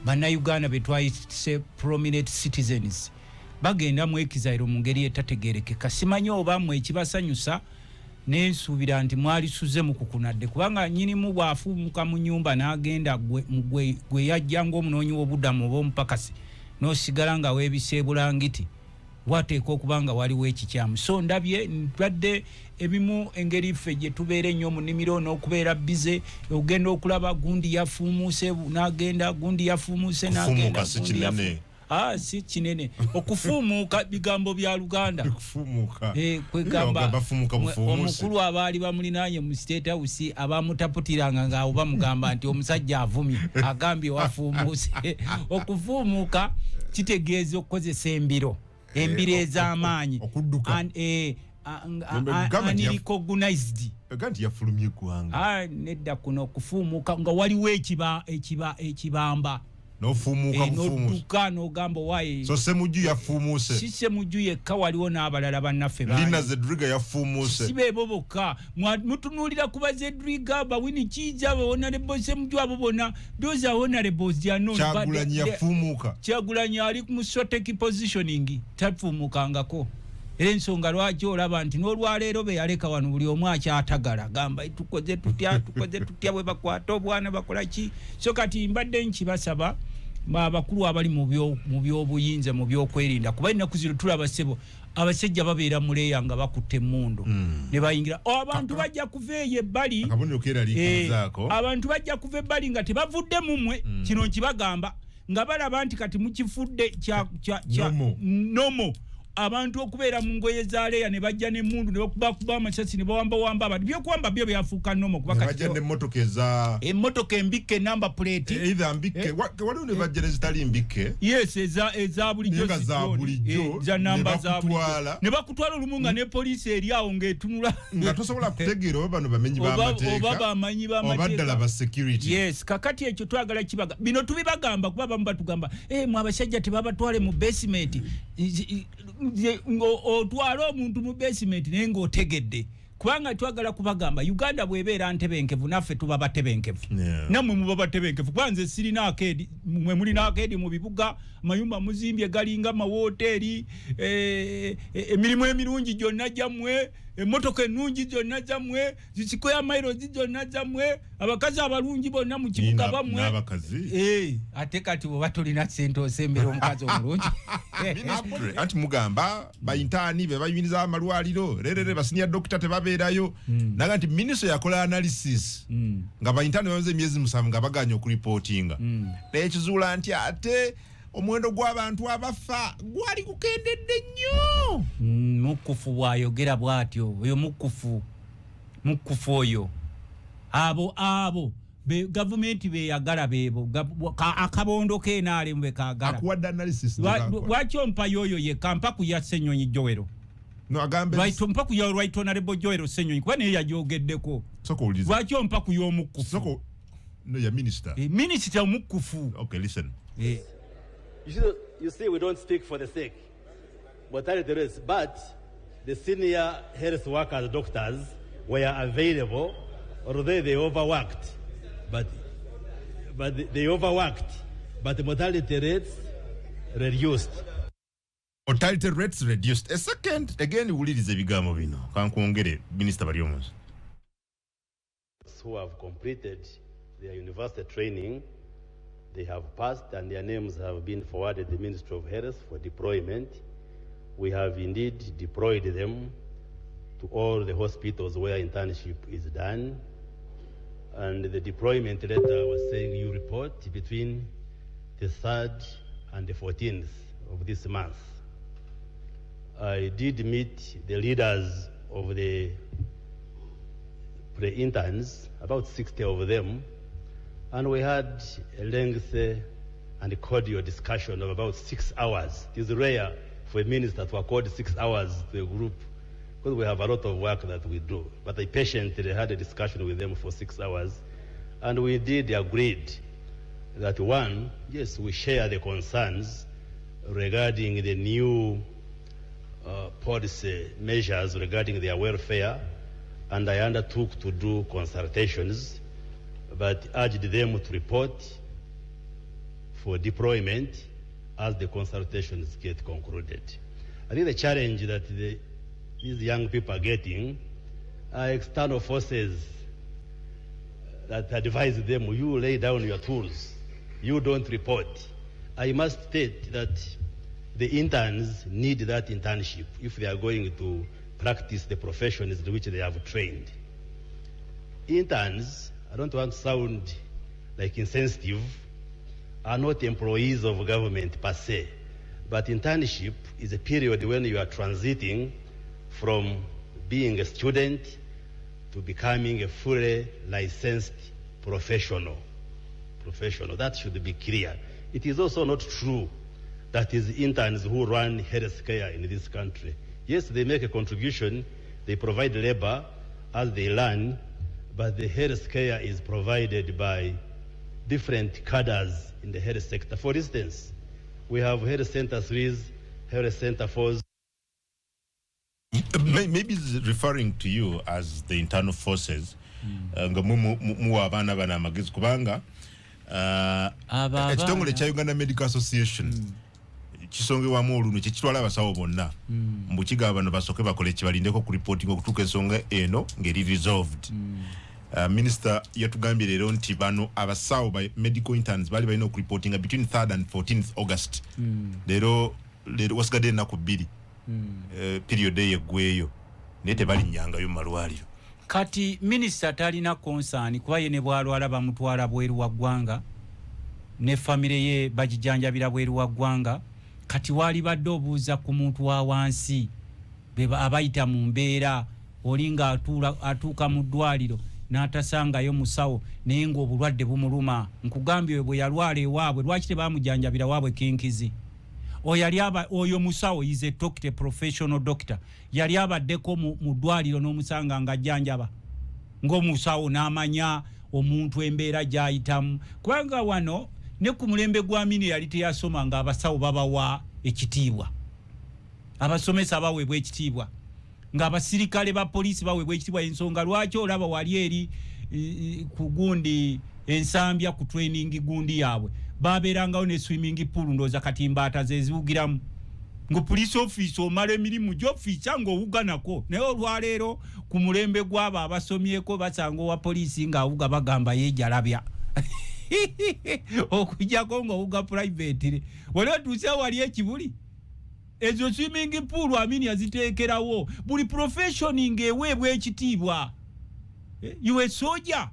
bannayuganda betwayise prominent citizens bagenda mu exile mu ngeri etategerekeka. Simanyi oba mmwe ekibasanyusa nensuubira nti mwali suze mukukunadde kubanga nnyinimu bw'afuumuka mu nnyumba n'agenda gwe yajja ng'omunoonyi w'obuddamu oba omupakasi n'osigala nga weebise bulangiti wateeka okuba nga waliwo ekikyamu. So ndabye ntwadde ebimu engeri ffe gye tubeera ennyo mu nnimiro n'okubeera bize ogenda okulaba gundi yafuumuuse n'agenda gundi yafuumuuse n'agenda si kinene okufuumuuka bigambo bya Luganda okufuumuuka kwegamba omukulu abaali bamulinaanye mu State House abamutaputiranga nga oba mugamba nti omusajja avumye agambye wafuumuuse. Okufuumuuka kitegeeza okukozesa embiro ez'amaanyi unrecognized ganti yafulumye eggwanga nedda kuno okufuumuuka nga waliwo ekibamba n'ofuumuuka n'ogamba waye so Ssemujju yafuumuuse si Ssemujju yekka waliwo n'abalala bannaffe Lina Zedriga yafuumuuse si beebo bokka mutunuulira ku Bazedriga bawini Kiiza Honorable Ssemujju abo bonna those are honorables they are known. Kyagulanyi yafuumuuka Kyagulanyi ali mu strategic positioning tafuumukangako. Era ensonga lwaki olaba nti n'olwaleero be yaleka wano buli omu akyatagala gamba tukoze tutya bwe bakwata obwana bakola ki. So kati mbadde nkibasaba abakulu abali mu by'obuyinza mu by'okwerinda kuba ennaku zino tulaba ssebo abasajja babeera muleeya nga bakutte emmundu ne bayingira abantu bajja kuva eyo ebbali abantu bajja kuva ebbali nga tebavudde mu mmwe kino nkibagamba nga balaba nti kati mukifudde kya nomo abantu okubeera mu ngoye za leya ne bajja n'emmundu ne bakuba amasasi ne bawamba abantu byokuwamba byo byafuuka nomo kuba kati bajja n'emmotoka emmotoka embikke number plate either mbikke waliwo ne bajja nezitali mbikke yes eza bulijjo za namba za bulijjo ne bakutwala olumu nga ne poliisi eri awo ng'etunula nga tosobola kutegeera oba bano bamenyi b'amateeka oba bamanyi b'amateeka oba ddala ba security. Yes kakati ekyo twagala kibaga bino tubibagamba kuba bamu batugamba mwe abasajja tebabatwale mu basement otwala omuntu mu basement naye ng'otegedde kubanga twagala kubagamba Uganda bw'ebeera ntebenkevu naffe tuba batebenkevu nammwe muba batebenkevu kuba nze sirina akeedi mwe mulina akeedi mu bibuga amayumba muzimbye galinga mawoteeri emirimu emirungi gyonna gyammwe emmotoka ennungi zonna zammwe zisikoya mayirozi zonna zammwe abakazi abalungi bonna mu kibuga bammwe ate kati bwe batulina ssente osembera omukazi omulungi anti mugamba bayintaani be bayimiriza amalwaliro leerere basiniya dokita tebabeerayo naga nti minisitule yakola analysis nga bayintaani bamaze emyezi 7 nga baganya okuripootinga nekizuula nti ate omuwendo gw'abantu abafa gwali gukendedde nnyo. Mukufu bwayogera bw'atyo oyo mukufu oyo abo gavumenti beyagala beebo akabondo keenaale mbe kaagala akuwadde analysis lwaki ompa yoyo yekka mpa ku ya Ssenyonyi Joero mpa ku ya Right Honorable Joero Ssenyonyi kuba naye yagyogeddeko lwaki ompa ku y'omukufu ya minisita omukufu. Okay, listen. You see, we don't speak for the sick, mortality rates, but the senior health workers, doctors, were available, although they overworked, but the mortality rates reduced. Mortality rates reduced. A second, again, wulirize ebigambo bino. Kankwongere, Minister Baryomus. Who have completed their university training, they have passed and their names have been forwarded to the Ministry of Health for deployment. We have indeed deployed them to all the hospitals where internship is done. And the deployment letter was saying you report between the 3rd and the 14th of this month. I did meet the leaders of the pre-interns, about 60 of them, and we had a lengthy and cordial discussion of about 6 hours. It is rare for a minister to accord 6 hours to a group because we have a lot of work that we do. But I patiently had a discussion with them for 6 hours, and we did agreed that one, yes, we share the concerns regarding the new policy measures regarding their welfare, and I undertook to do consultations, but urged them to report for deployment as the consultations get concluded. I think the challenge that these young people are getting are external forces that advise them, you lay down your tools, you don't report. I must state that the interns need that internship if they are going to practice the professions in which they have trained. Interns, I don't want to sound like insensitive, are not employees of government per se, but internship is a period when you are transiting from being a student to becoming a fully licensed professional. That should be clear. It is also not true that is interns who run healthcare in this country. Yes, they make a contribution, they provide labor as they learn, but the healthcare is provided by different cadres in the health sector. For instance, we have Health Center 3s, Health Center 4s. Maybe it's referring to you as the internal forces. Abana bana magezi kubanga ekitongole kya Uganda Medical Association kisongewamu oluno kyekitwala abasawo bonna mbukiga bano basoke bakole kibalindeko ku reporting okutuuka ensonga eno ngeri resolved. Minister yatugambye leero nti bano abasawo by medical interns bali balina okureportinga between 3rd and 14th August. Leero wasigadde ennaku bbiri period yeggweeyo naye tebalinyangayo mu malwaliro. Kati minister talina concern kuba ye ne bwalwala bamutwala bweru wa ggwanga ne famire ye bagijanjabira bweru wa ggwanga. Kati wali badde obuuza ku muntu wa wansi beba abayita mu mbeera olinga atuuka mu ddwaliro n'atasangayo musawo naye ng'obulwadde bumuluma. Nkugambye bwe yalwala ewaabwe lwaki tebamujanjabira waabwe kinkizi. Oyo musawo is a doctor, professional doctor. Yali abaddeko mu ddwaliro n'omusanga nga jjanjaba ng'omusawo n'amanya omuntu embeera gy'ayitamu. Kubanga wano ne ku mulembe gwa mini yali teyasoma nga abasawo babawa ekitiibwa, abasomesa baweebwa ekitiibwa, ng'abasirikale ba poliisi baweebwa ekitiibwa. Ensonga lwaki olaba wali eri ku gundi ensambya ku training gundi yaabwe babeerangawo ne swimming pool ndooza kati mbaata ze ziwugiramu ngo police office omala emirimu gy'ofiisa ng'owuganako. Naye olwaleero ku mulembe gw'abo abasomyeko basanga owa poliisi ng'awuga bagamba yeejalabya okujjako ng'owuga private. Wali otuusewo wali ekibuli ezo swimming pool amini yaziteekerawo buli profession ng'eweebwa ekitiibwa. You a soldier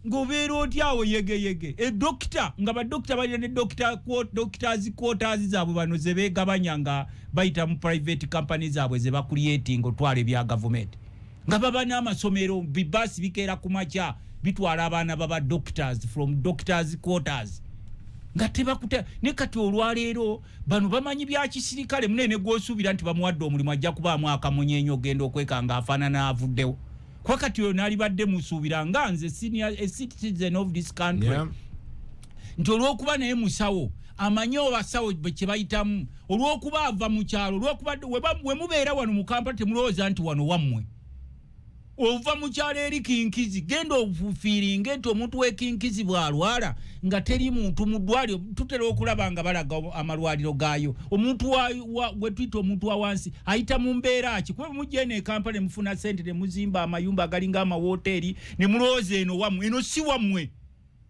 ngobeera otyawo yegeyege. Doctor nga badokita balina ne doctors quarters zaabwe bano ze beegabanya nga bayita mu private companies zaabwe ze bakuliating otwala ebya government nga baba n'amasomero bibasi bikeera ku makya bitwala abaana baba doctors from doctors quarters nga tebakuta. Ne kati olwaleero bano bamanyi bya kisirikale munene gw'osuubira nti bamuwadde omulimu ajja kubaamu akamunyenyo ogenda okwekanga afaanana avuddewo. Kwa kati yo nali badde musuubira nga nze senior a citizen of this country. Nti olw'okuba naye musawo amanyi obasawo kye bayitamu, olw'okuba ava mu kyalo, olw'okuba we mubeera wano mu Kampala temulowooza nti wano wammwe. Ova mu kyalo eri kinkizi genda obufiiringe nti omuntu w'ekinkizi bw'alwala nga teri muntu mu ddwaliro. Tutera okulaba nga balaga amalwaliro gaayo. Omuntu we tuyita omuntu wa wansi ayita mu mbeera ki? Kuba mujja eno e Kampala ne mufuna ssente ne muzimba amayumba agalinga amawoteeri ne mulowooza eno wammwe. Eno si wammwe.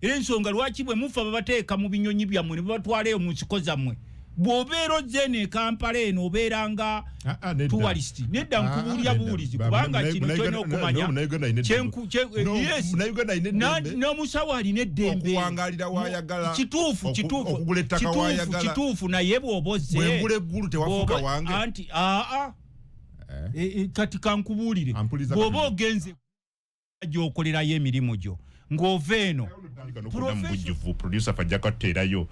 Era ensonga lwaki bwe mufa babateeka mu binyonyi byammwe ne babatwaleyo mu nsiko zammwe. Bw'obeera ojja eno e Kampala eno obeera nga tourist. Nedda nkubuulira buwulizi kubanga kino kyolina okumanya n'omusawo alina eddembe okuwangalira wayagala kituufu naye bw'obozze bwengula eggulu tewafuuka wange anti kati kankubuulire bw'oba ogenze gy'okolerayo emirimu gyo ng'ova eno producer fajja kateerayo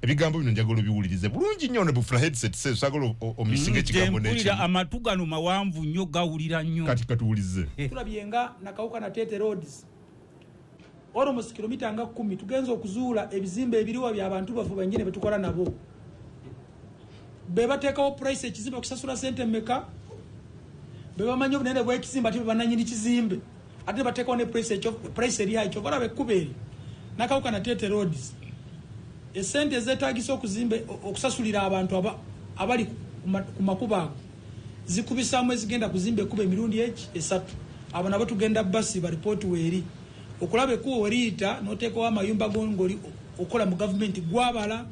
ebigambo bino njagala obiwulirize bulungi nnyo ne bufula headset se sagala omisinga ekigambo n'ekimu. Amatu gano mawanvu nnyo gawulira nnyo. Kati katuwulize. Tulabyenga nakawuka na Tete Roads almost kilomita nga 10 tugenza okuzuula ebizimbe ebiriwa by'abantu bafu banyine betukola nabo. Bebateekawo price ekizimbe okusasula sente mmeka bebamanyi obunene bw'ekizimbe ate bananyini kizimbe ate bateekawo ne price eri yakyo balabe ekkuba eri nakawuka na Tete Roads esente ezetagisa okuzimbe okusasulira abantu abali ku makuba zikubisamu ezigenda kuzimbe kuba emirundi esatu abo nabo tugenda basi ba report weeri okulabe ko werita noteeko amayumba gongoli okola mu government gwabala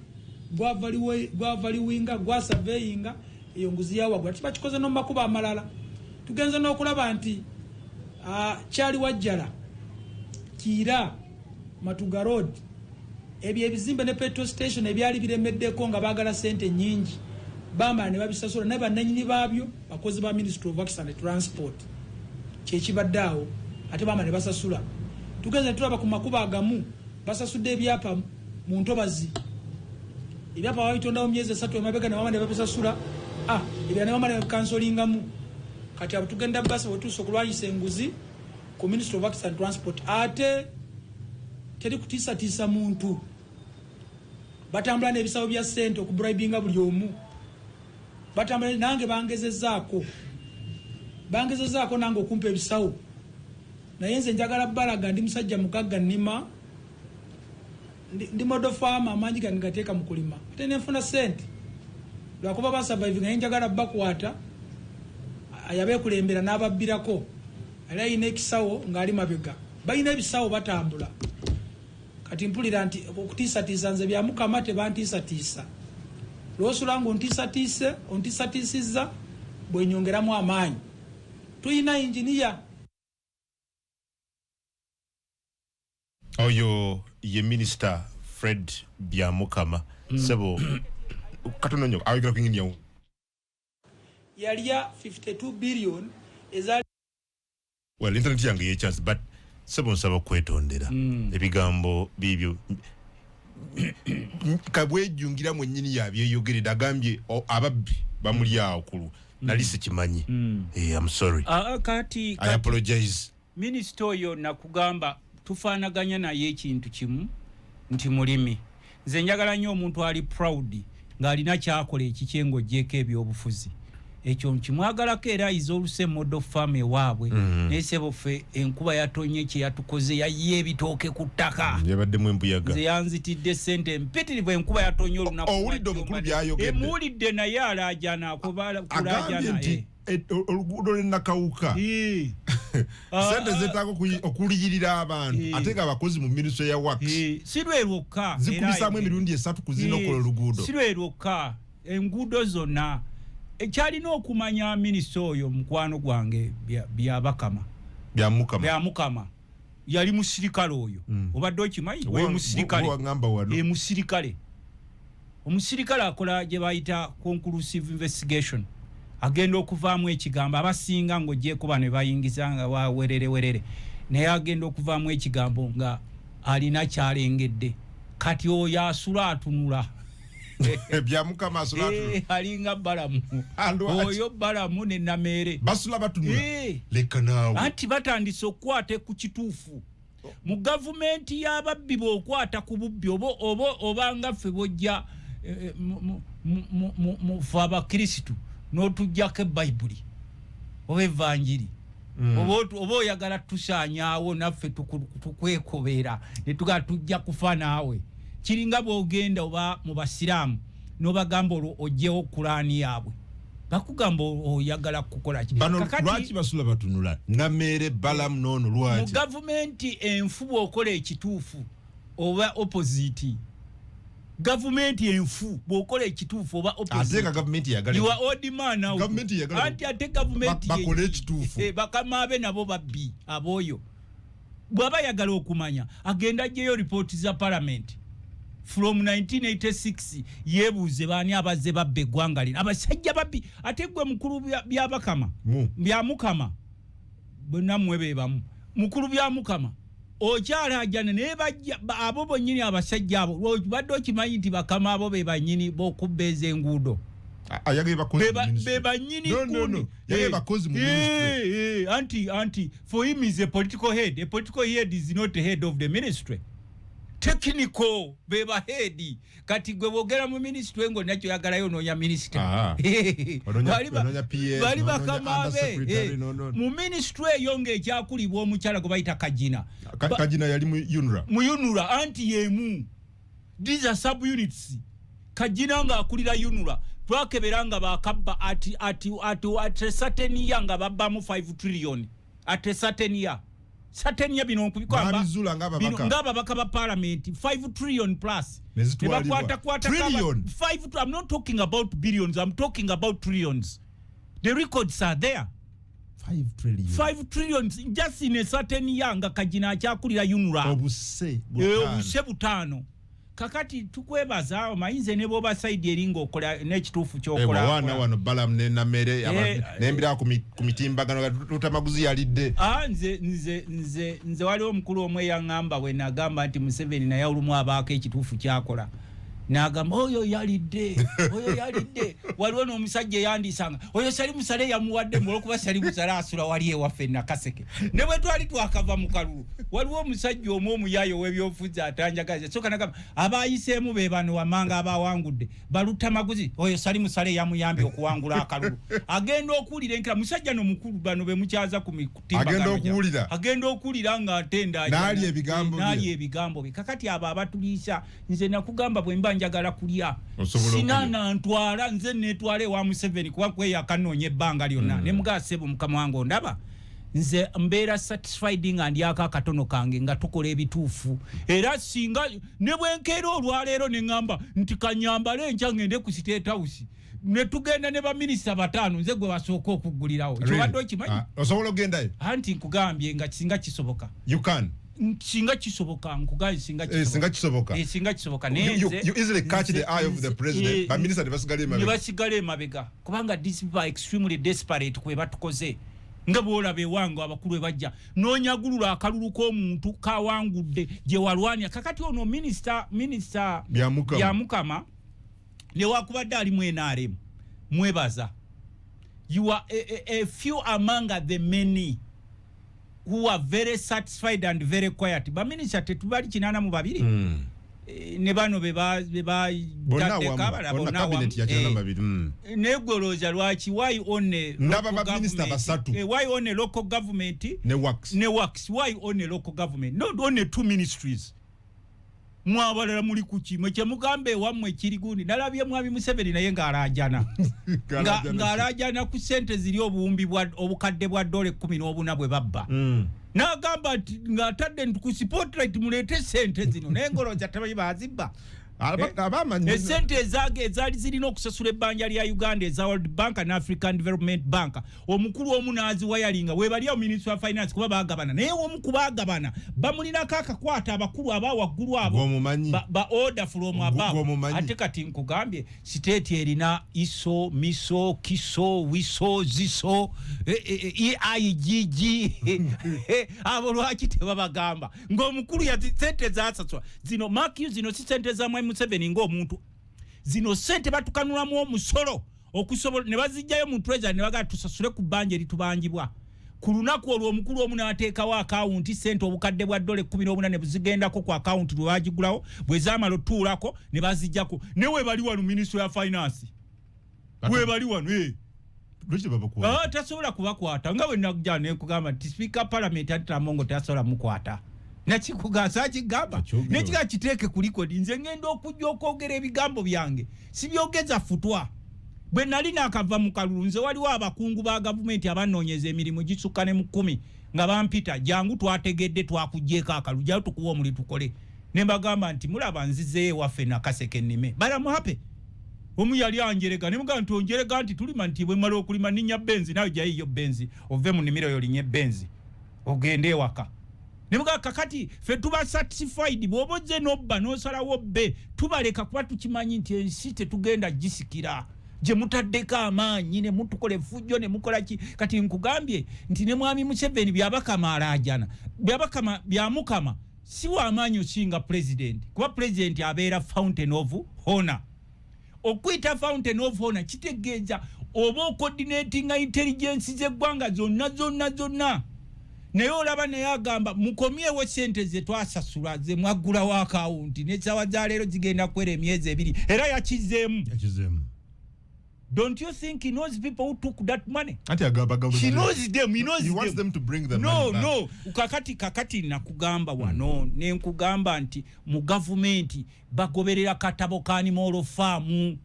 gwavaliwinga gwa surveyinga eyo nguzi yawa gwa tibakikoze no makuba amalala tugenze n'okulaba nti kyali wajjala Kira Matuga Road ebyo ebizimbe ne petrol station ebyali biremeddeko nga bagala sente nyingi bamala ne babisasula ne bannanyini baabyo bakozi ba Ministry of Works and Transport kyekibaddeawo ate bamala ne basasula tugenze tulaba ku makuba agamu basasudde ebyapa mu ntobazi ebyapa babitondawo myezi 3 emabega ne bamala ne babisasula ebya ne bamala ne kansolingamu kati abo tugenda basa wetuusa okulwanyisa enguzi ku Ministry of Works and Transport ate teri kutiisa muntu batambula n'ebisawo bya sente okubribinga buli omu batambula nange bangezezaako nange okumpa ebisawo naye nze njagala balaga ndi musajja mugagga nnima ndi model farmer amanyi gange gateeka mu kulima ate nenfuna sente lwakuba basurvive naye njagala bakwata ayabeekulembera n'ababbirako ali ayina ekisawo ng'ali mabega balina ebisawo batambula kati mpulira nti okutiisatiisa nze bya Mukama tebantiisatiisa lwosula nga ontiisatiisizza bwenyongeramu amaanyi tuyina injiniya oyo ye Minister Fred Byamukama sebo katono nyo ayogera ku ngini yaliya 52 billion ezali well internet yange ye chance but sebo nsaba kwetondera ebigambo bibyo kabwejungira mwennyini yabyo yogerera agambye ababbi bamuli awo kulu nali sikimanyi I'm sorry kati I apologize Minister oyo nakugamba tufaanaganya naye ekintu kimu nti mulimi nze njagala nnyo omuntu ali proud ng'alina kyakola ekikyengo jjeko ebyobufuzi ekyo nkimwagalako era iza oluse model farm ewaabwe nesebo ffe enkuba yatonye kye yatukoze yaye ebitooke ku ttaka yabaddemu embuyaga nze yanzitidde sente mpitirivu enkuba yatonye olunaku owulidde omukulu byayogedde emuwulidde naye alaajana agambye nti oluguudo lw'ennakawuka sente zeetaaga okuliyirira abantu ate nga abakozi mu Ministry ya Works si lwe lwokka zikubisaamu emirundi 3 kuzina okukola oluguudo si lwe lwokka enguudo zonna ekyalina okumanya Minister oyo mukwano gwange Byamukama yali musirikale oyo obadde okimanyi musirikale omusirikale akola gye bayita conclusive investigation agenda okuvaamu ekigambo abasinga ng'ogyeko bano ne bayingiza nga werere naye agenda okuvaamu ekigambo nga alina kyalengedde kati oyo asula atunula Byamukama asula atunula alinga balamu oyo balamu ne Nameere basula batunula leka naawe anti batandise okukwata ku kituufu mu gavumenti y'ababbi bw'okwata ku bubbi oba nga ffe bojja mu fe abakirisitu n'otujjako ebayibuli oba evanjiri oba oyagala tusaanyaawo naffe tukwekobera ne tugala tujja kufa naawe kiringa bw'ogenda oba mu basiraamu n'obagamba olwo ojjewo kulaani yaabwe bakugamba oyagala kukola ki bano lwaki basula batunula Nameere balamu noono lwaki mu gavumenti enfu bw'okola ekituufu oba opposite government enfu bwokola ekituufu oba opposite ate government yagala you are old man now government yagala anti ate government bakole ekituufu bakamabe nabo babbi aboyo bwaba yagala okumanya agenda jeyo report za parliament from 1986 yebuze bani abaze babbe gwangali abasajja babbi ate gwe mukuru byabakama Byamukama bonamwe bebamu mukuru Byamukama okyala ajana ne bajja abo bonyini abasajja abo badde okimanyi nti bakama abo be banyini bokubbeeza enguudo ayage bakozi be banyini no yage bakozi mu ministry anti for him is a political head is not the head of the ministry technical beba head kati gwe bogera mu ministry ngo nakyo yagalayo nonya ministry bali bakama be mu ministry yonge ekyakulibwa omukyala gwe bayita Kajina yali mu UNRA anti yemu these are sub units. Kajina nga akulira Unura twakeberanga bakabba at a certain year nga babba mu 5 trillion at a certain year bino kubikwa ngaba bakaba parliament 5 trillion plus trillion 5. I'm not talking about billions, I'm talking about trillions. The records are there. 5 trillion just in a certain year nga Kajina akyakulira Unura obuse butano. Kakati tukwebaza mayinze ne boba side eringo okola n'ekituufu kyokola wana wano balam ne namere nembira ku mitimbagano tutamaguzi yalidde nze wali omukulu omwe yangamba we nagamba nti Museveni naye olumu abaako ekituufu kyakola nagamba oyo yalidde waliwo n'omusajja yandisanga oyo sali musale yamuwadde olwokuba sali musale asula wali ewaffe Nakaseke ne bwe twali twakava mu kalulu waliwo omusajja omwo omuyayo w'ebyobufuzi atanjagaze soka nagamba abayiseemu be bano wamanga abawangudde baluta maguzi oyo sali musale yamuyambye okuwangula akalulu agenda okuwulira enkira musajja n'omukulu bano be mukyaza ku mitimbagano agenda okuwulira nga atenda naali ebigambo bye kakati abo abatuliisa nze nakugamba bwe mba njagala kulya sinana ntwala nze netwale wa Museveni kuba kweyakanoonye ebbanga lyonna ne mugasebo mukama wange ndaba nze mbeera satisfied nga ndyako akatono kange nga tukola ebituufu era singa ne bwenkeera olwaleero ne ngamba nti kanyambale enkya ngende ku State House ne tugenda ne baminisita 5 nze gwe basooka okuggulirawo kyobadde okimanyi osobola ogendayo anti nkugambye nga singa kisoboka you can singa kisoboka nkugaye singa kisoboka you easily catch the eye of the president but minister basigale emabega kubanga these people are extremely desperate kwe batukoze nga boolabe wangu abakulu bajja nonyagulula akalulu k'omuntu kawangudde gye walwanya kakati ono minister byamukama ne wakubadde ali mu NRM mwebaza you are a few among the many who are very satisfied and very quiet. Ba minister tetubali kinana mu babiri ne bano beba bonna cabinet ya kinana babiri negoloza lwaki why only ndaba ba minister basatu why only local government ne works why only local government not only 2 ministries mwabalala muli kuki mweche mugambe wamwe kirigundi nalabye mwami Museveni naye ngarajana ngarajana ku sente ziri obuwumbi obukadde bwa $14 bwe babba nagamba ngatadde ku spotlight mulete sente zino nengoloza tabayi bazibba esente ezali zirina okusasula ebbanja lya Uganda eza World Bank and African Development Bank omukulu omunazi wayalinga webaliyo Minister of Finance kuba bagabana naye omu kubagabana bamulina akakwata abakulu abawaggulu abo ba order from above ate kati nkugambye state erina iso miso kiso wiso ziso EIGG abo lwaki tebabagamba ng'omukulu ya sente zasasula zino mark you zino si sente za Museveni ng'omuntu zino sente batukanulamu omusolo okusobola ne bazijjayo mu treasury ne baga tusasule ku bbanja litubangibwa ku lunaku olwo omukulu omu n'ateekawo akawunti sente obukadde bwa $18 ne buzigendako ku akawunti lwe bagigulawo bwe zaamala otuulako ne bazijjako ne webali wano Ministry of Finance webali wano tasobola kubakwata nga bwe nakujja ne nkugamba nti Speaker Parliament Atitamongo tasobola mukwata nakikugasa kigamba nekiga kiteeke kuliko nze ngenda okujja okwogera ebigambo byange sibyogeza futwa bwe nali nakava mu kalulu nze waliwo abakungu ba gavumenti abanoonyeza emirimu gisukka ne mu 10 nga bampita jangu twategedde twakugjeeko akalulu jayo tukuwa omuli tukole ne mbagamba nti mulaba nzizeeyo waffe Nakaseke nnime balamuhape omu yali anjerega ne mugamba nti onjerega nti tulima nti bwe mmala okulima ninnya benzi nawe jayiyo benzi ove mu nnimiro yo linye benzi ogende ewaka nemuga kakati fe tuba satisfied boboze nobba nosalawo bbe tubaleka kuba tukimanyi nti ensi tetugenda gisikira je mutaddeko amaanyi ne mutukole fujjo ne mukola ki kati nkugambye nti ne mwami Museveni byabakama alajana byamukama si wa amaanyi osinga president kuba president abeera fountain of honor okwita fountain of honor kitegeeza oba coordinating intelligence z'eggwanga zonna naye olaba naye agamba mukomyewo sente ze twasasula ze mwaggulawo akawunti n'essawa za leero zigenda kwera emyezi 2 era yakizeemu Don't you think he knows people who took that money? He knows them. He wants them to bring the money back. No. Kakati nakugamba wano nenkugamba nti mu government bagoberera katabo ka Animal Farm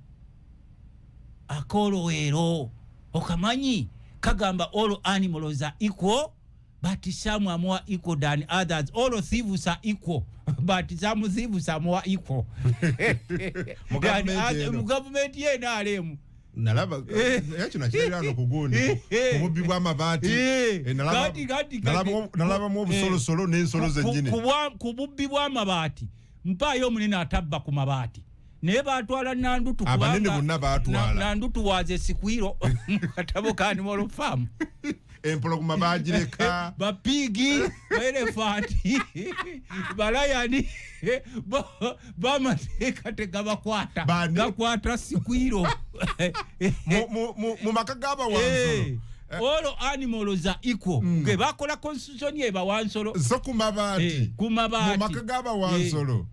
akolo ero okamanyi kagamba all animals are equal but some are more equal than others. All thieves are equal but some thieves are more equal. Mu government yena alemu nalaba yacho nakirano kugundi kububbi bwa mabati nalaba mu busolosolo n'ensolo zennyini kububbi bwa mabati mpayo munene atabba ku mabati naye batwala Nandutu abanene bonna batwala Nandutu waze sikwiro katabo ka Animal Farm empologoma bagireka bapigi elefanti balayani bamateka tegabakwata gakwata sikwiro mu maka gaba wansolo all animals are equal ke bakola constitution ye bawansolo so kumabati mu maka gaba wansolo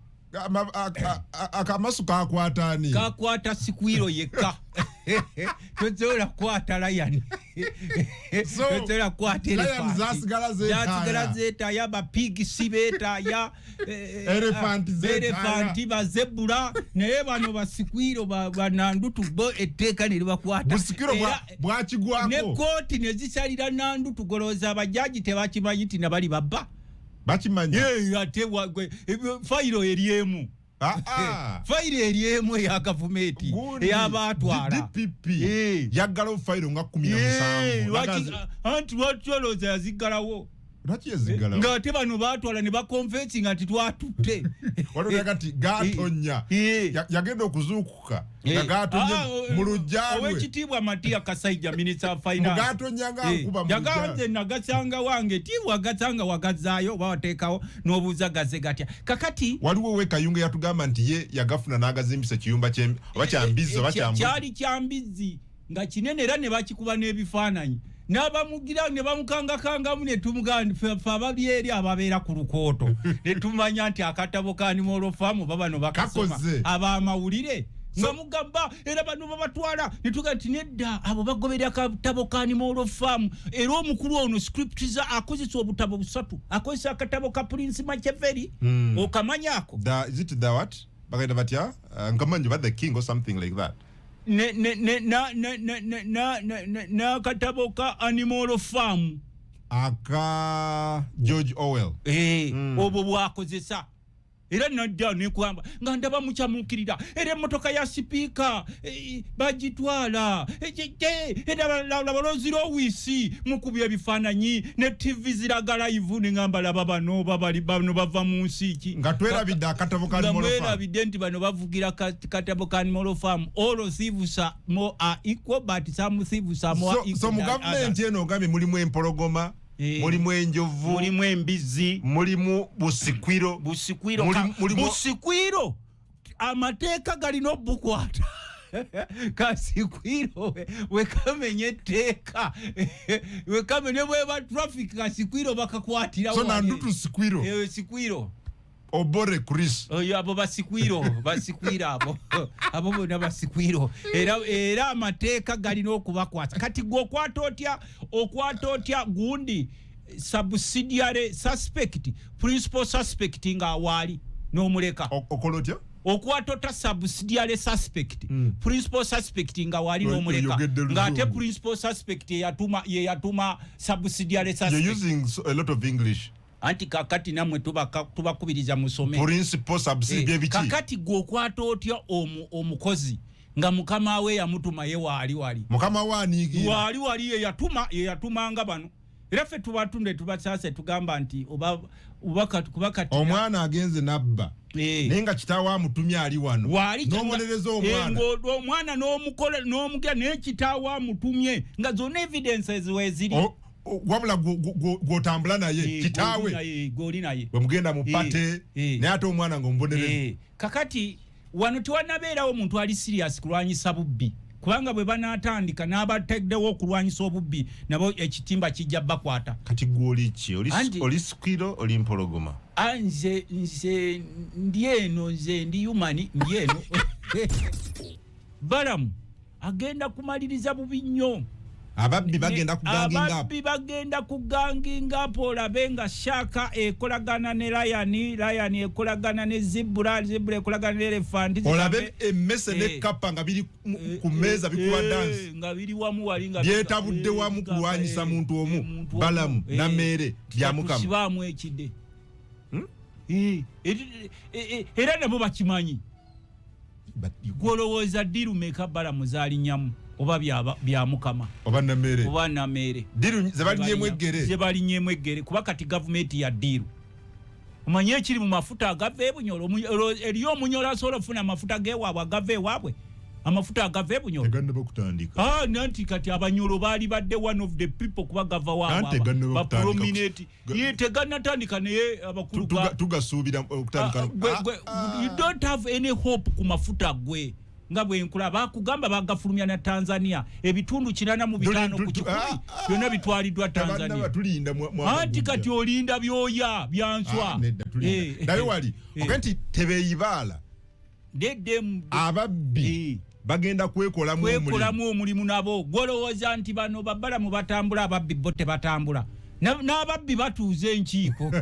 akamasu kakwata sikwiro yeka tozola kwata lion tozola kwata lion zasigala zeta ya ba pig sibeta ya elephant bazebula naye bano basikwiro banandutu bo etteka ne bakwata busikiro bwakigwako ne koti ne zisalira Nandutu goloza abajaji tebakimanyi tina bali babba bakimanya ate fayiro eriemu fayiro eriemu ya government yabatwala DPP yaggalawo fayiro nga 17 anti watoloza yazigalawo nga ate bano batwala ne bakonfensi nga titwatutte watolega nti gatonya yagenda okuzuukuka nga gatonya mu lujjalwe owekitiibwa Matiya Kasaija Minister of Finance gatonya nga nkuba mu yaganze nagasanga wange tiibwa gasanga wagazaayo bawateekawo n'obuuza gaze gatya kakati waliwo we Kayunga yatugamba nti ye yagafuna n'agazimbisa kiyumba oba kyambizi oba kyali kyambizi nga kinene era ne bakikuba n'ebifaananyi n'abamugira ne bamukangakangamu ne tumugamba fe ababyeri ababeera ku lukooto ne tumanya nti akatabo ka Animal Farm babano bakasoma abamawulire namugamba era bano babatwala ne tuga nti nedda abo bagoberera akatabo ka Animal Farm era omukulu ono script za akozesa obutabo busatu akozesa akatabo ka Prince Machiavelli okamanyako is it the what bagenda batya nkamanyi ba the king or something like that na katabo ka Animal Farm aka George Orwell obwo bwakozesa era nadda ne kwamba nga ndaba mukyamukirira era emotoka ya speaker bagitwala era labaloziro wisi mukubya bifaananyi ne TV ziraga live ne ngamba laba bano bava mu nsi ki nga twerabidde akatabo ka Animal Farm twerabidde nti bano bavugira katabo ka Animal Farm all thieves are equal but some thieves are more equal so mu government eno gambe mulimu empologoma mulimu enjovu mulimu embizi mulimu busikwiro amateeka galina obukwata kasikwiro wekamenya etteeka wekamenya bweba traffic kasikwiro bakakwatira so Nandutu sikwiro sikwiro obore Chris abo basikwiro abo bona basikwiro era amateeka galina okubakwata kati okwata otya gundi subsidiary suspect principal suspect nga wali n'omuleka okolotya okwatota subsidiary suspect principal suspect nga wali n'omuleka ng'ate principal suspect ye yatuma subsidiary suspect. You're using a lot of English. Anti kakati namwe tubakubiriza musome principal subsidiary biki kakati gwokwata otya omukozi nga mukama we yamutuma ye wali mukama waniigira wali ye yatumanga bano era fe tubatunde tubasase tugamba nti kubakati omwana agenze nabba nenga kitawa amutumya ali wano n'omulereza omwana n'omugira n'ekitawa amutumye nga zonna evidences weziri wabula gwotambula naye kitaawe goli naye wemugenda mupate naye ate omwana ng'omubonereza kakati wano tiwanabeerawo omuntu ali serious kulwanyisa bubbi kubanga bwe banatandika n'abategdewo okulwanyisa obubbi nabo ekitimba kijja bakwata kati gwoli ki oli sikwiro oli mpologoma nze ndi eno nze ndi humani ndi eno balamu agenda kumaliriza bubi nnyo. Ababbi bagenda kuganginga up olabenga Shaka ekolagana ne Lion ekolagana ne Zebra ekolagana ne Elephant. Olabe emmese ne kapa nga biri ku meza bikuwa dance. Nga biri wamu wali nga byetabudde wamu kulwanyisa muntu omu Balamu na Mere bya Mukama. Sibamu ekide. Era nabo bakimanyi. Golowooza diru meka Balamu zaali nyamu. Oba bya Mukama oba na Mere diru zebali nyemwe eggere kuba kati government ya diru omanye ekiri mu mafuta agava ebunyolo eriyo omunyola asobola ofuna amafuta gewaabwe agava ewaabwe amafuta agava ebunyolo teganda bakutandika nanti kati abanyolo baali badde one of the people kuba gava waabwe baprominate teganatandika naye abakulu tugasuubira okutandika you don't have any hope ku mafuta gwe nga bwe nkula bakugamba bagafulumya na Tanzania ebitundu 85 ku 10 byonna bitwaliddwa Tanzania anti kati olinda byoya byanswa naye wali okati tebeyibala ababbi bagenda kwekolamu omulimu nabo golowooza nti bano Balamu batambula ababbi bo tebatambula n'ababbi batuuze enkiiko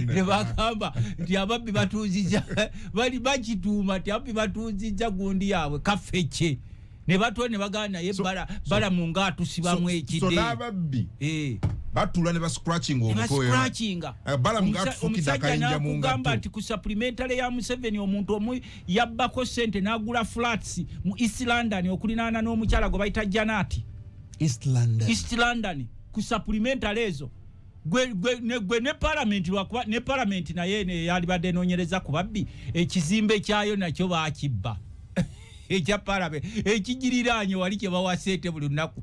ne bagamba nti ababbi batuuzizza bali bakituuma nti ababbi batuuzizza gundi yaabwe kafeche ne batwa ne bagana naye Balamu nga atusibamu ekide n'ababbi batula ne bascratching omukoyo Balamu nga atufukidde akayinja mu ngatto nti ku supplementary ya Museveni omuntu omu yabbako sente n'agula flats mu East London okulinaana n'omukyala gwe bayita Janati East London ku supplementary ezo gwe ne parliament lwakuba ne parliament naye yali badde noonyereza ku babbi ekizimbe kyayo nakyo baakibba ekya parliament ekigiriraanye wali kye bawasete buli lunaku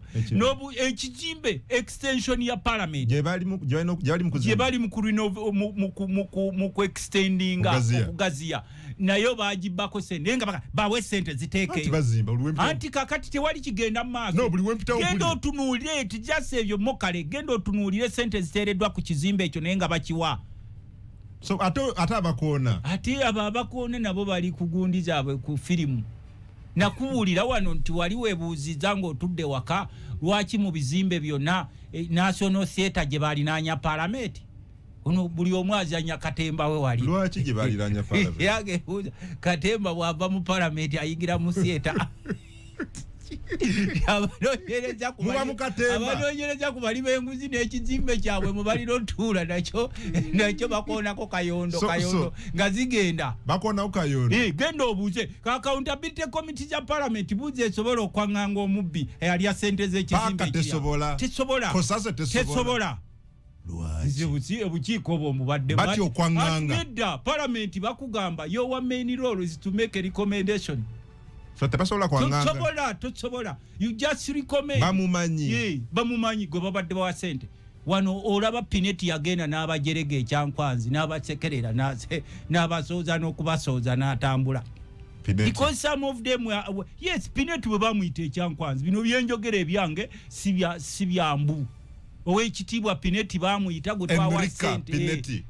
ekizimbe extension ya parliament gye bali mu extendinga okugazia nayo bagibbako sente nga bawe sente ziteeke anti kakati tewali kigenda mu maaso genda otunuulire tijase ebyo mokale genda otunuulire sente ziteereddwa ku kizimbe ekyo naye nga bakiwa so ate abakoona ate abakoona nabo bali kugundi zaabwe ku firimu nakuwulira wano nti wali weebuuziza ng'otudde waka lwaki mu bizimbe byonna National Theatre gye balinaanya Parliament ono buli omu azanya Katemba we wali lwaki gye balinaanya Parliament yage Katemba bw'ava mu Parliament ayigira mu theatre abanoonyereza ku bali b'enguzi n'ekizimbe kyabwe mu balina otuula nakyo bakoonako kayondo nga zigenda bakoonako kayondo genda obuuze accountability committee za Parliament buuze esobola okwaŋŋanga omubbi eyalya sente z'ekizimbe tesobola obukiiko obwo mubadde bati okwaŋŋanga Parliament bakugamba your main role is to make a recommendation. So tebasobola kwanganga tosobola you just recommend bamumanyi gwe babadde bawa sente wano olaba Pineti yagenda n'abajerege ekyankwanzi n'abasekerera n'abasooza n'okubasooza n'atambula because some of them were, yes Pineti bwe bamuyita ekyankwanzi bino byenjogera ebyange si byambu owekitiibwa Pineti bamuyita gwe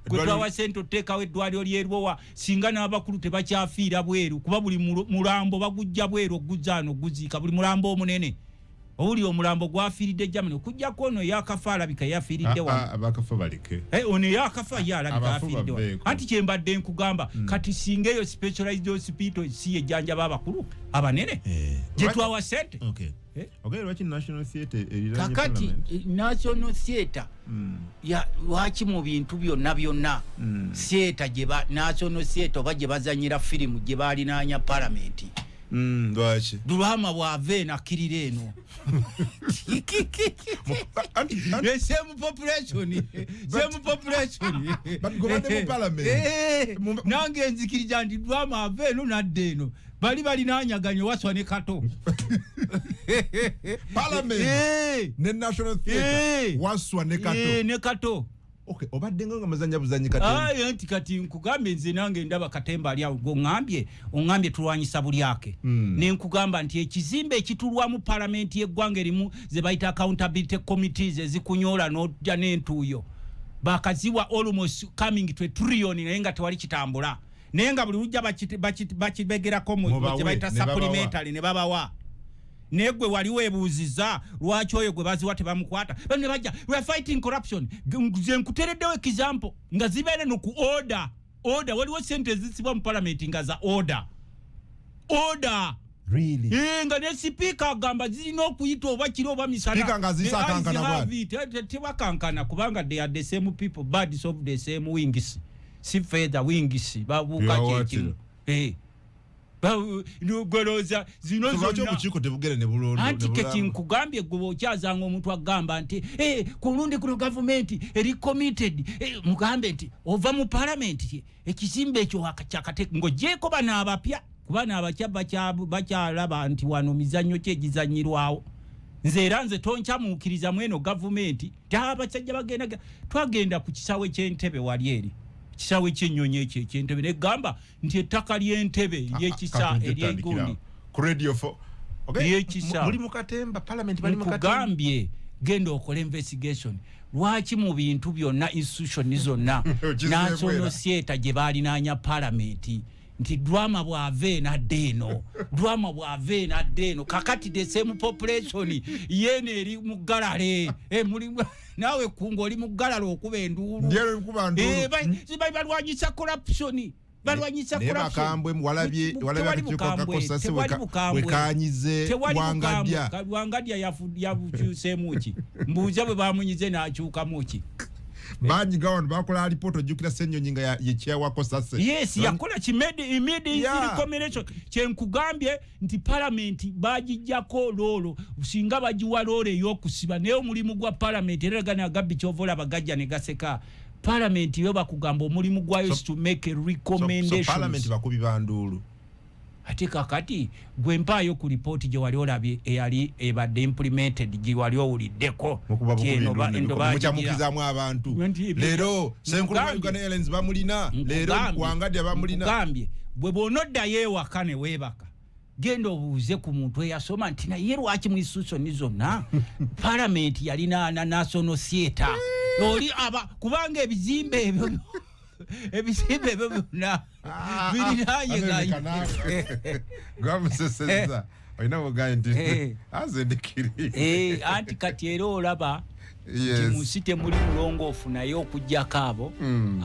twawa sente oteekawo eddwaliro ly'erwowa singa n'abakulu tebakyafiira bweru kuba buli mulambo bagujja bweru oguzzaano oguziika buli mulambo omunene owuli omulambo gwafiiridde Germany okujjako ono yakafa alabika yafiiridde abakafa baleke ono yakafa ye alabika afiiridde wano anti kyembadde nkugamba kati singa eyo specialized hospital si ejjanjaba abakulu abanene gye twawa sente lwaki National Theatre kakati National Theatre lwaki mu bintu byonna theatre National Theatre oba gye bazanyira firimu gye balinaanya Parliament lwaki Dulama bw'ave nakirira eno same population nange nzikiriza nti Dulama ave eno nadde eno bali balinaanyaganye waswa ne Kato Parliament ne National Theatre waswa ne Kato okay obadde nga mazanya buzanyi Katemba nti kati nkugambe nze nange ndaba Katemba ali awo ongambye tulwanyisa buli ake ne nkugamba nti ekizimbe ekitulwamu Parliament y'eggwanga erimu ze bayita accountability committees ezikunyoola n'ojja n'entuuyo bakaziwa almost coming to $1 trillion naye nga tewali kitambula naye nga buli lujja bakibegerako mu gye bayita supplementary ne babawa negwe wali webuuziza lwaki oyo gwe baziwa tebamukwata bane bajja we are fighting corruption nze nkutereddewo example nga zibeere ku order waliwo sente zisibwa mu parliament nga za order really nga ne speaker agamba zirina okuyita oba kiro oba misana speaker nga zisakankana bwati tebakankana kubanga they are the same people birds of the same wings si feather wings babuka kyekimu Goloza zino zonna buchiko tebugere ne bulondo anti kekinkugambye gwe okyazanga omuntu agamba nti kulundi kuno government eri committed mugambe nti ova mu parliament ekizimbe ekyo akakyakate ngojeko bana abapya kubana abakya bakyalaba nti wano mizannyo kyegizanyirwawo nze tonkyamukiriza mweno government tabachajja bagenda twagenda ku kisawe ky'entebe wali eri kisawe ky'ennyonyi ekyo eky'entebe ne gamba nti ettaka ly'entebe ly'ekisa ery'egundi ku radio for ly'ekisa muri mu katemba parliament bali mu katemba kugambye genda okola investigation lwaki mu bintu byonna institution zonna national theatre gye baalinanya parliament nti drama bwave na deno kakati the same population yene eri mugalale muri nawe kungo oli mugalale okuba enduulu ndiye kuba ndulu balwanyisa corruption bakambwe walabye kiko sase wekanyize wangadya yabukyusemuki mbuuza bwe bamunyize n'akyuka muki banyi gawon bakola report jukira Ssenyonyi nga ye wako sase yes yakola immediate recommendation kyenkugambye nti parliament bagijjako lolo singa bajiwa lolo eyokusiba naye omulimu gwa parliament era gana gabbi kyovola bagajja ne gaseka parliament yo bakugamba omulimu gwayo to make a recommendation so parliament bakubi bandulu ate kakati gwe mpaayo ku report gye wali olabye eyali ebadde implemented gye wali owuliddeko mukyamukizaamu abantu leero senkulu wa Uganda Airlines bamulina leero wangadya bamulina gambye bwe bonoddayo ewaka ne weebaka genda obuuze ku muntu eyasoma nti naye lwaki mu institution zonna parliament yalina national theatre oli kubanga ebizimbe ebyo byonna birinanye gwamuseseza olina bugaye nti azendikiri anti kati era olaba munsi temuli mulongoofu naye okugjako abo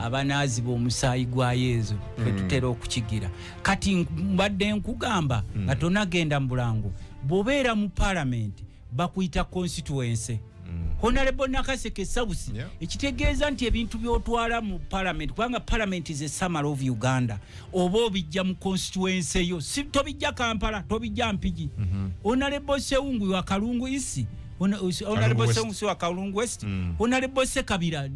abanaaziba omusaayi gwa Yezu fetutera okukigira kati mbadde nkugamba nga tonagenda mu bulango bw'obeera mu parliament bakuyita constituency Honorable Nakaseke Sabusi ekitegeeza nti ebintu byotwala mu parliament kubanga parliament is a summary of Uganda oba obijja mu constituency yo si tobijja Kampala tobijja Mpigi Honorable Seungu wa Kalungu East Honorable Seungu wa Kalungu West Honorable Sekabira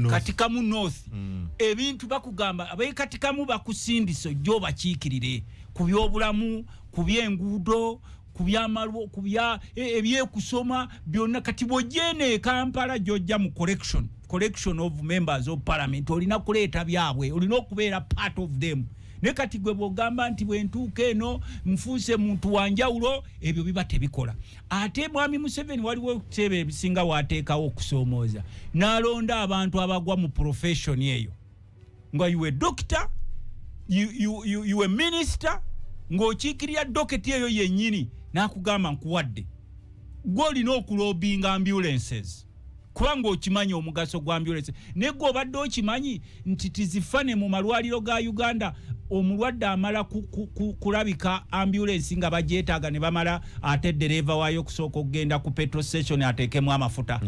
katika mu North ebintu bakugamba abaye katika mu bakusindiso jo bakiikirire ku byobulamu ku byenguudo kubyamalwo kubya ebyekusoma byonna kati bojene Kampala jojja mu collection of members of parliament olina kuleeta byabwe olina okubeera part of them ne kati gwe bogamba nti bwentuuka eno nfuuse muntu wanjawulo ebyo biba tebikola ate mwami Museveni waliwo tebe ebisinga waateekawo okusomooza n'alonda abantu abagwa mu profession eyo nga you a doctor you a minister ng'okiikirira doketi eyo yennyini n'akugamba nkuwadde gw'olina okulobinga ambulances kubanga okimanyi omugaso gwa ambulance naye gwe obadde okimanyi nti tizifane mu malwaliro ga Uganda omulwadde amala kulabika ambulance nga bagyetaaga ne bamala ate dereva waayo okusooka okugenda ku petrol station ateekemu amafuta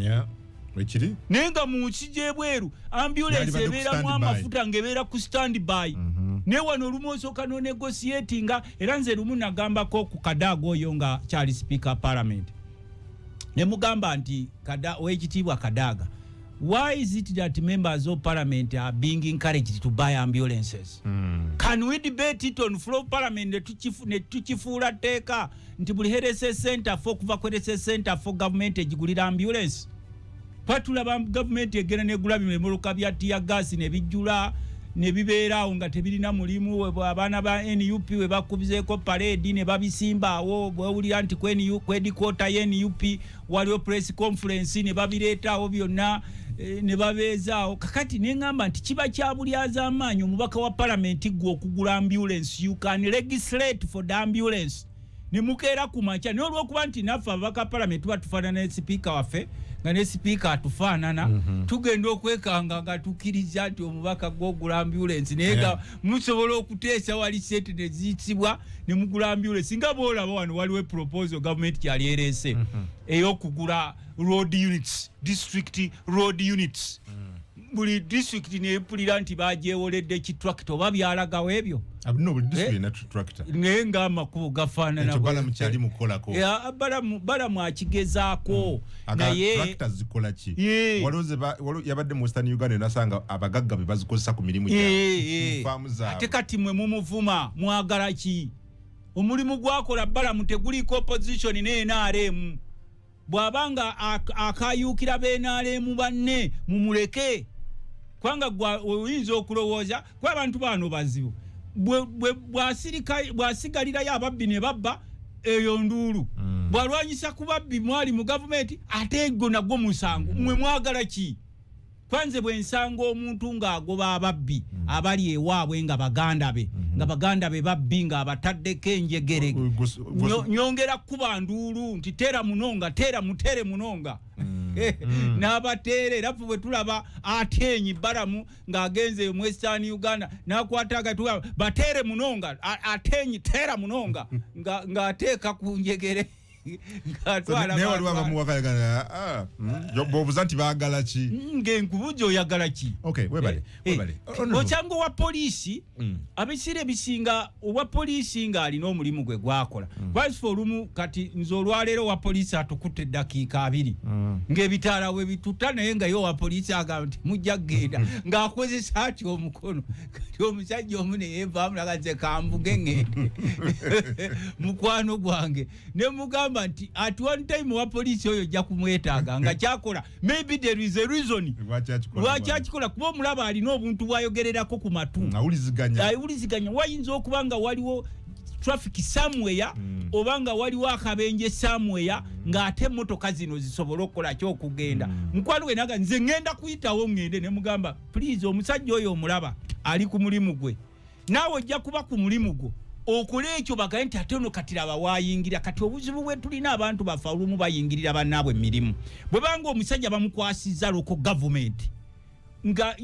wekiri naye nga mu nsi gy'ebweru ambulance ebeeramu amafuta ng'ebeera ku standby naye wano olumu osooka n'onegotiatinga era nze lumu nagambako ku Kadaga oyo nga kyali speaker parliament ne mugamba nti owekitiibwa Kadaga why is it that members of parliament are being encouraged to buy ambulances can we debate it on floor of parliament ne tukifuula tteeka nti buli health center kuva ku health center for government egigulira ambulance patulaba government egera negula bimemuluka bya tear gas ne bijjula ne bibeeraawo nga tebirina mulimu abaana ba NUP we bakubizeeko parade ne babisimbaawo bwewulira nti kwedikota ye NUP waliwo press conference ne babireetaawo byonna ne babeezaawo kakati neŋŋamba nti kiba kyabulyaza amaanyi omubaka wa parliament gwe okugula ambulance you can legislate for the ambulance ne mukeera ku makya n'olwokuba nti naffe ababaka parliament tuba tufaanana ne sipiika waffe nga ne sipiika atufaanana tugenda okwekanga nga tukkiriza nti omubaka gw'ogula ambulance naye nga musobola okuteesa wali sente ne ziyitibwa ne mugula ambulance nga boolaba wano waliwo proposal gavumenti kyali ereese ey'okugula road units district road units buli district neepulira nti bagyewoledde kitrakita oba byalagawo ebyo no buli district na tractor naye ng'amakubo gafaanana balamu kyali mukolako balamu akigezaako naye tractor zikola ki waliwo yabadde mu Western Uganda nasanga abagagga be bazikozesa ku mirimu gyafaamu zaabwe ate kati mwe mumuvuma mwagala ki omulimu gwakola balamu teguliiko opposition ne NRM bw'abanga akayuukira b'NRM banne mumuleke kwanga oyinza okulowooza kwa abantu bano bazibu bwasigalirayo ababbi ne babba eyo nduulu bwalwanyisa ku babbi mwali mu gavumenti ate ego nagwo musango mwe mwagala ki kwanze bwe nsanga omuntu ng'agoba ababbi abali ewaabwe nga baganda be babbi ng'abataddeko enjegere nyongera kuba nduulu nti teera mutere munonga n'abateere era bwe tulaba atenyi balamu ng'agenze mu Western Uganda n'akwata agatuga bateere munonga atenyi teera munonga ng'ateeka ku njegere naye waliwo abamuwakayagala bw'obuuza nti baagala ki ng'enkubuja oyagala ki webale okyango wa poliisi abiseera ebisinga owa poliisi ng'alina omulimu gwe gwakola lwasifa olumu kati nze olwaleero wa poliisi atukutte eddakiika 2 ng'ebitaala we bituta naye nga yo wa poliisi agamba nti mujja kgenda ng'akozesa ati omukono kati omusajja omu neyeevaamu nagaze kambuge ngende mukwano gwange ne mugamba nti at one time wa poliisi oyo ojja kumwetaaga nga kyakola maybe there is a reason lwaki akikola kuba omulaba alina obuntu bwayogererako ku matu awuliziganya wayinza okuba nga waliwo traffic somewhere obanga waliwo akabenje somewhere ng'ate emmotoka zino zisobola okukola kyokugenda mukwano we naga nze ngenda kuyitawo ngende ne mugamba please omusajja oyo omulaba ali ku mulimu gwe naawe ojja kuba ku mulimu gwo okole ekyo bagaye nti ate ono kati laba waayingira kati obuzibu bwe tulina abantu bafa olumu bayingirira bannaabwe emirimu bwe banga omusajja bamukwasizza loko gavumenti nga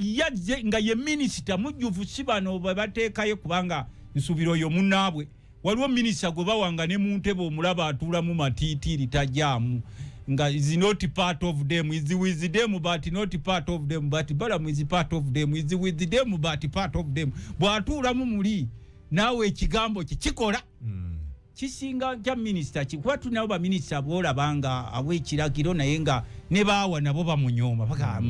ye minisita mujjuvu si bano bwe bateekayo kubanga nsubira oyo munnaabwe waliwo minisita gwe bawanga ne mu ntebe omulaba atuulamu matiitiri tajjaamu nga is not part of them is with them but not part of them but balamu is part of them is with them but part of them bw'atuulamu muli naawe ekigambo kikola kisinga kya minisita kikuba tunabo ba minisita boolabanga abwekiragiro naye nga ne baawa nabo bamunyooma paka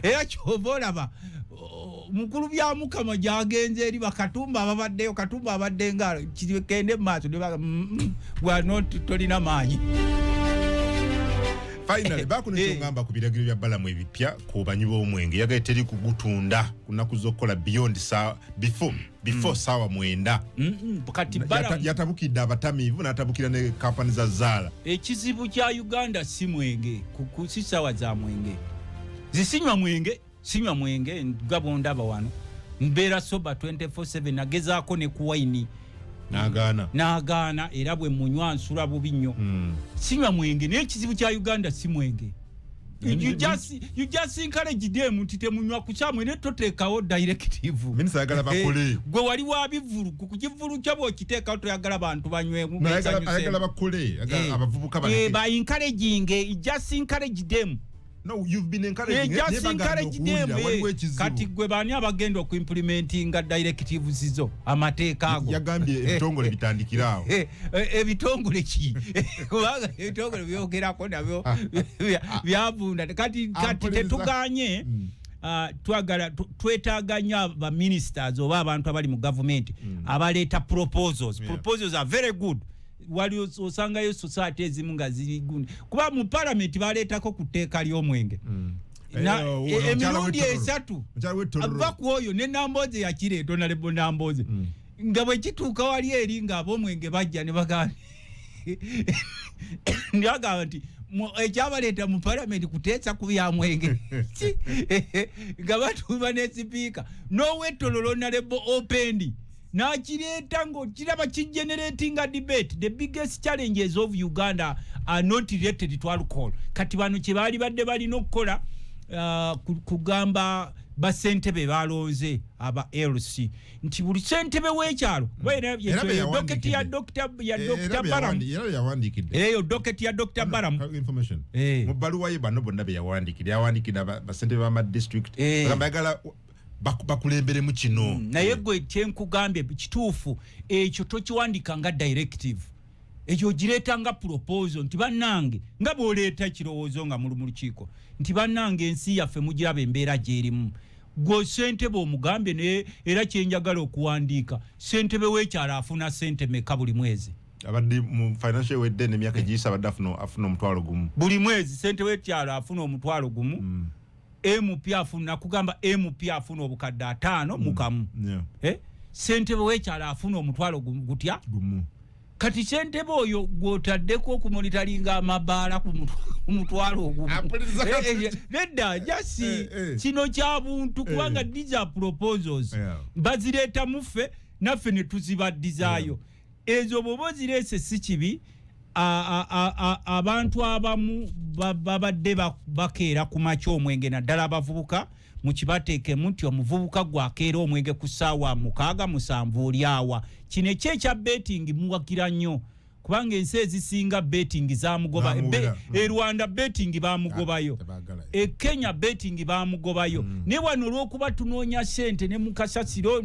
era kyova olaba mukulu bya mukama gyagenze eri bakatumba ababaddeyo katumba abadde nga kigende mu maaso tolina maanyi finally bakunekyo ngamba ku biragiro bya balamu ebipya ku banyi b'omwenge yagaye teri kugutunda kunaku z'okukola beyond before sawa 9 kati balamu yatabukidde abatamiivu n'atabukira ne kampani za zaala ekizibu kya Uganda si mwenge si sawa za mwenge zisinywa mwenge gabondaba wano mbeera soba 24/7 nagezaako ne ku wayini n'agaana era bwe munywa nsula bubi nnyo sinywa mwenge naye ekizibu kya Uganda si mwenge you just encourage them nti temunywa ku kyamwe ne toteekawo directive minisita yagala bakole gwe wali wabivulu ku kivulu kyabo okiteekawo toyagala bantu banywemu ayagala bakole abavubuka by encouraging just encourage them no you've been encouraging them kati gwe bani abagenda okuimplementinga directives zo amateeka ago yagambye ebitongole bitandikirawo ebitongole ki kubanga ebitongole byogerako nabyo byabunda kati tetuganye twetaganya ba ministers oba abantu abali mu government abaleeta proposals are very good wali osangayo society ezimu nga ziri gundi kuba mu parliament baleetako ku tteeka ly'omwenge emirundi 3 ava ku oyo ne Namboze yakireeta Honorable Namboze nga bwe kituuka wali eri nga ab'omwenge bajja ne bagamba ndagamba nti ekyabaleeta mu parliament kuteesa ku bya mwenge nga batuuba ne sipiika n'owetololo Honorable Opendi na kireta ngo kiraba kigenerating a debate. The biggest challenges of Uganda are not related to alcohol. Kati bano kye bali badde balina okukola kugamba basentebe balonze aba LC nti buli sentebe w'ekyalo doketi ya Dr. Baram eyo doketi ya Dr. Baram information mu baluwa ye bano bonna be yawandikira basentebe ba district bagala bakulembere mu kino naye gwe kyenkugambye kituufu ekyo tokiwandika nga directive ekyo gireta nga proposal nti bannange nga booleeta kirowoozo nga muli mu lukiiko nti bannange ensi yaffe mugiraba embeera gyerimu gwe ssentebe omugambye ne era kyenjagala okuwandiika ssentebe w'ekyalo afuna ssente meka buli mwezi abadde mu financial wedde n'emyaka giyisa abadde afuna omutwalo gumu buli mwezi ssentebe w'ekyalo afuna omutwalo gumu MP afuna kugamba MP afuna obukadde 5 mu kamu ssentebe w'ekyalo afuna omutwalo gutya gumu kati ssentebe oyo gw'otaddeko okumonitalinga amabaala ku mutwalo ogumu nedda jasi kino kya buntu kubanga these are proposals bazireeta muffe naffe ne tuzibaddizaayo ezo bw'oba zireese si kibi abantu abamu babadde bakeera ku makya omwenge naddala abavubuka mukibateekemu nti omuvubuka gwakeera omwenge ku ssaawa 6-7 olyawa kino ekya betting muwagira nnyo kubanga ensi ezisinga betting zamugoba Rwanda betting bamugobayo Kenya betting bamugobayo ne wano olw'okuba tunoonya ssente ne mukasasiro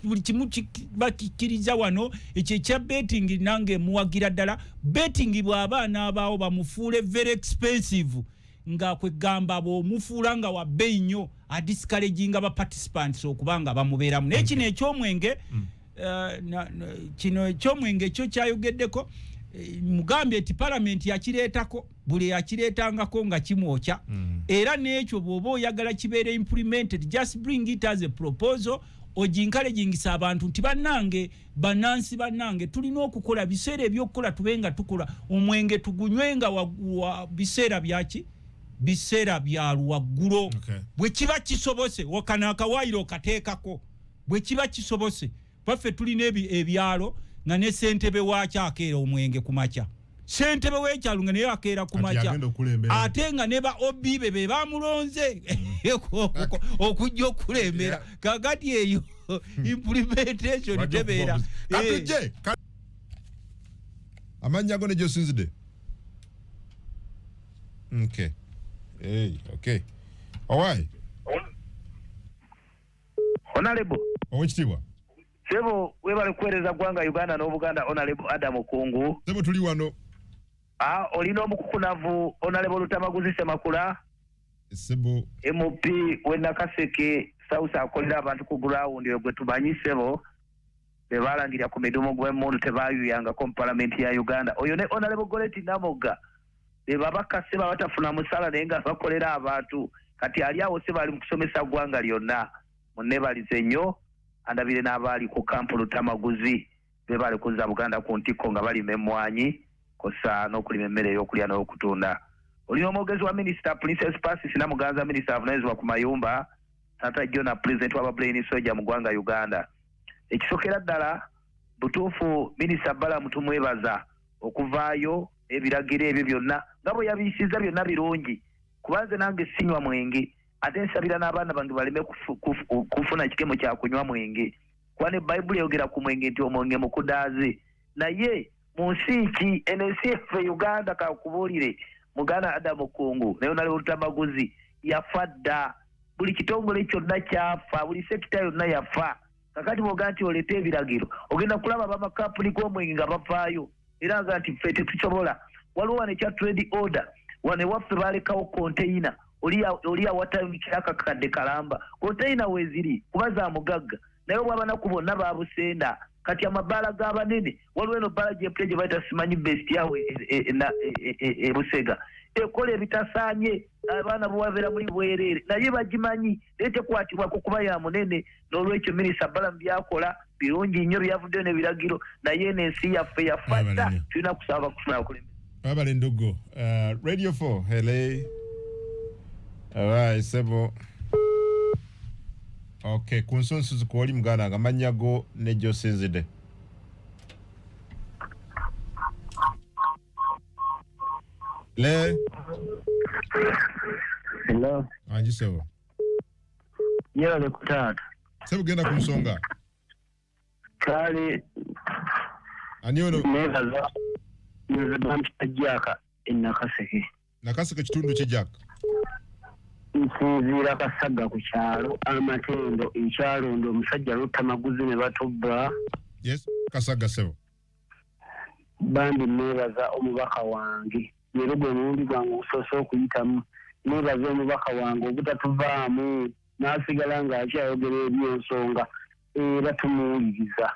buli kimu bakikiriza wano ekyo ekya betting nange muwagira ddala betting bw'abaana abaawo bamufuule very expensive nga kwegamba bw'omufuula nga wa bbeeyi nnyo adiscouraginga ba participants okubanga bamubeeramu naye kino ekyomwenge kino ekyomwenge kyo kyayogeddeko mugambye eti parliament yakireetako buli yakireetangako nga kimwokya era n'ekyo bw'oba oyagala kibeere implemented just bring it as a proposal oginkalejingisa abantu nti bannange bannansi bannange tulina okukola biseera ebyokukola tubenga tukola omwenge tugunywenga wa biseera byaki biseera bya luwaggulo bwe kiba kisobose wakana akawaayiro okateekako bwe kiba kisobose baffe tulina ebyalo nga ne ssentebe waakyo akeera omwenge ku makya ssentebe w'ekyalo nga naye akeera ku makya ate nga ne ba OB be bamulonze okujja okulembera kakati eyo implementation tebeera amanya go ne gyosinzidde okay owai Honorable owekitibwa Sebo webale kuweereza gwanga Uganda n'Obuganda Honorable Adam Kungu Sebo tuli wano olina omukukunavu Honorable Lutamaguzi Semakula Sebo MP Wenakaseke South akolera abantu ku ground gwe tumanyi Sebo bebalangirira ku midumu gw'emmundu tebayuyanga ku parliament ya Uganda oyo ne Honorable Goleti Namoga babakase batafuna musala naye nga bakolera abantu kati ali awo se bali mu kusomesa gwanga lyonna munebalize nnyo andabire n'abaali ku kampu Lutamaguzi bebali kuza Buganda ku ntiko nga bali memwanyi kosa n'okulima emmere y'okulya n'okutunda olina omwogezi wa Minister Princess Pacis Namuganza Minister avunaanyizibwa ku mayumba Tata Jona President wa Brain Soja mu gwanga Uganda ekisokera ddala butuufu Minister Bala mutumwebaza okuvaayo ebiragiro ebyo byonna nga bwe yabiyisiza byonna birungi kubanze nange sinywa mwenge ate nsabira n'abaana bange baleme kufuna kikemo kya kunywa mwenge kuba ne Bayibuli eyogera ku mwenge nti omwenge mukudaaze naye mu nsi ki ensi yaffe Uganda kakubuulire Muganda Adam Kungu naye Honorable Lutamaguzi yafa dda buli kitongole kyonna kyafa buli sekita yonna yafa kakati bw'ogaa nti oleeta ebiragiro ogenda kulaba bamakampuni g'omwenge nga bavaayo era nga nti ffe tetusobola waliwo wano ekya trade order wano ewaffe balekawo container oli awatandikira akakadde kalamba container weeziri kuba za mugagga naye obw'abanaku bonna babusenda kati amabaala g'abanene waliwo eno bbaala gy'empule gye bayita simanyi best yawe Busega ekola ebitasaanye abaana bwebabeera muli bwereere naye bagimanyi naye tekwatibwako kuba ya munene n'olwekyo Minisita Balamu byakola birungi nnyo byavuddeyo n'ebiragiro naye n'ensi yaffe yafatta tulina kusaba kufuna bakulembeze babale ndogo Radio 4 hele alright Sebo Okay, kunsunsu kwoli muganda ngamanya go ne Josinzide. Le. Hello. Anjisewo. Yero le kutata. Sebu genda kunsonga. Kale ani ono nebaza Jaka Nakaseke. Nakaseke kitundu kye Jaka. Nsinzira Kasaga ku kyalo amatendo ekyalo ndo omusajja lutta maguzi ne batubba. Yes, Kasaga sebo. Bandi nebaza omubaka wange. Yero gwe mundi gwange ososo okuyitamu. Nebaza omubaka wange obutatuvaamu n'asigala ng'akyayogera ebyensonga era tumuwuliriza.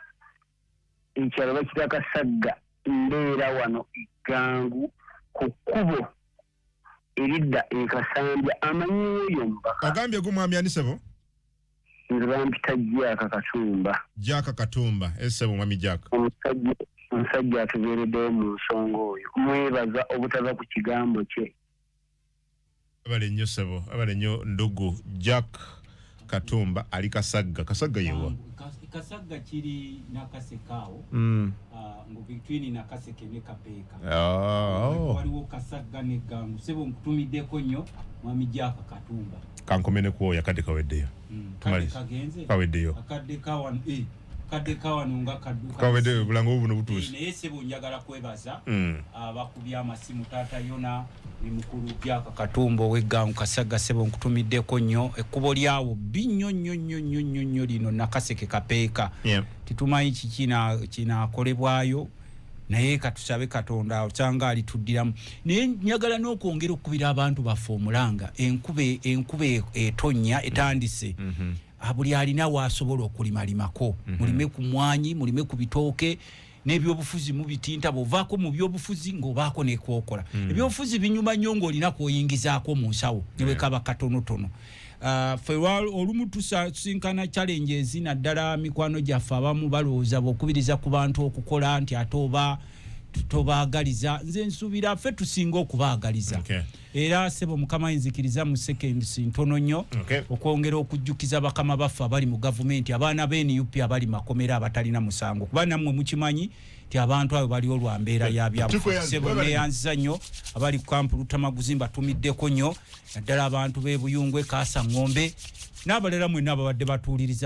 Ekyalo bakita Kasaga mbeera wano Gangu ku kkubo eridda ekasambya amanyi oyo mbaka. Ogambye gumwami ani sebo? Nze bampita Jaka Katumba, sebo mwami Jaka. Omusajja atubeereddewo mu nsonga oyo. Mwebaza obutava ku kigambo kye. Abale nnyo sebo, abale nnyo ndugu Jack Katumba ali Kasaga. Kasaga yewa. Kasaga kiri Nakasekawo. Ngo between Nakaseke ne Kapeka. Waliwo Kasaga ne Gangu. Sebo nkutumiddeko nnyo mwami Jaka Katumba. Kankomene kuwo yakadde kaweddeyo. Kagenze. Kaweddeyo. Akadde kawan kadde kawanunga kadduka. Kaweddeyo bulango buno butuuse. Naye sebo njagala kwebaza. Abakubya amasimu taata yona ni mukulu Jaka Katumba w'Eggangu Kasaga sebo nkutumiddeko nnyo ekkubo lyawo binnyo lino Nakaseke Kapeeka. Titumanyi kinaakolebwayo naye katusabe Katonda osanga alituddiramu. Naye njagala n'okwongera okubira abantu baffe omulanga enkube etonnya etandise. Buli alina waasobola okulimalimako. Mulime ku mwanyi, mulime ku bitooke. N'ebyobufuzi mubitinta bovaako mu byobufuzi ng'obaako n'ekwokola. Ebyobufuzi binyuma nnyo ng'olina kw'oyingizaako mu nsawo ne bwe kaba katonotono. Ffe olumu tusinkana challenges naddala mikwano gyaffe abamu balowooza bw'okubiriza ku bantu okukola nti ate oba tobaagaliza. Nze nsuubira ffe tusinga okubaagaliza. Era sebo Mukama nzikiriza mu seconds ntono nnyo okwongera okujjukiza bakama baffe abali mu gavumenti abaana b'NUP abali makomera abatalina musango. Kuba nammwe mukimanyi nti abantu abo bali olwambeera ya byabufuzi. Sebo neyanziza nnyo abali ku kampu Lutamaguzi mbatumiddeko nnyo naddala abantu b'e Buyungwe Kaasa Ng'ombe n'abalala mwenna ababadde batuuliriza